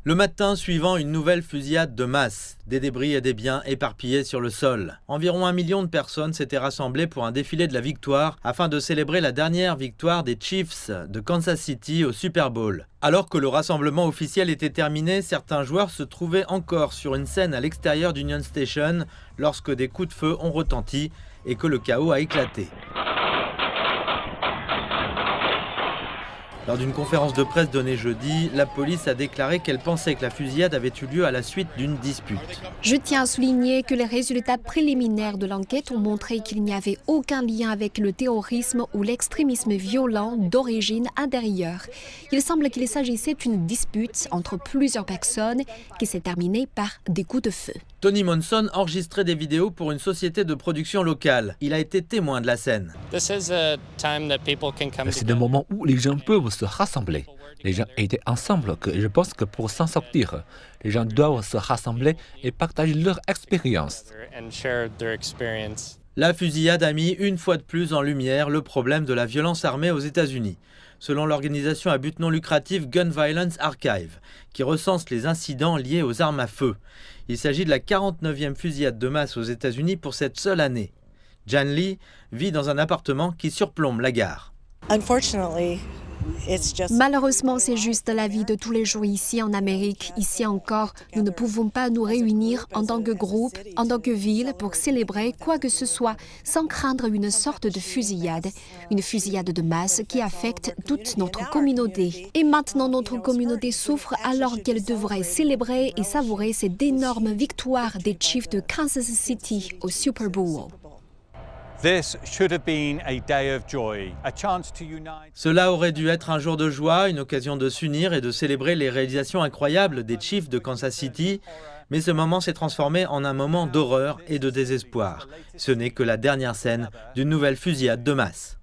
Le matin suivant une nouvelle fusillade de masse, des débris et des biens éparpillés sur le sol. Environ 1 million de personnes s'étaient rassemblées pour un défilé de la victoire afin de célébrer la dernière victoire des Chiefs de Kansas City au Super Bowl. Alors que le rassemblement officiel était terminé, certains joueurs se trouvaient encore sur une scène à l'extérieur d'Union Station lorsque des coups de feu ont retenti et que le chaos a éclaté. Lors d'une conférence de presse donnée jeudi, la police a déclaré qu'elle pensait que la fusillade avait eu lieu à la suite d'une dispute. Je tiens à souligner que les résultats préliminaires de l'enquête ont montré qu'il n'y avait aucun lien avec le terrorisme ou l'extrémisme violent d'origine intérieure. Il semble qu'il s'agissait d'une dispute entre plusieurs personnes qui s'est terminée par des coups de feu. Tony Monson enregistrait des vidéos pour une société de production locale. Il a été témoin de la scène. C'est le moment où les gens peuvent se rassembler. Les gens étaient ensemble, que je pense que pour s'en sortir, les gens doivent se rassembler et partager leur expérience. La fusillade a mis une fois de plus en lumière le problème de la violence armée aux États-Unis. Selon l'organisation à but non lucratif Gun Violence Archive, qui recense les incidents liés aux armes à feu. Il s'agit de la 49e fusillade de masse aux États-Unis pour cette seule année. Jan Lee vit dans un appartement qui surplombe la gare. Malheureusement, c'est juste la vie de tous les jours ici en Amérique. Ici encore, nous ne pouvons pas nous réunir en tant que groupe, en tant que ville, pour célébrer quoi que ce soit, sans craindre une sorte de fusillade. Une fusillade de masse qui affecte toute notre communauté. Et maintenant, notre communauté souffre alors qu'elle devrait célébrer et savourer cette énorme victoire des Chiefs de Kansas City au Super Bowl. Cela aurait dû être un jour de joie, une occasion de s'unir et de célébrer les réalisations incroyables des Chiefs de Kansas City. Mais ce moment s'est transformé en un moment d'horreur et de désespoir. Ce n'est que la dernière scène d'une nouvelle fusillade de masse.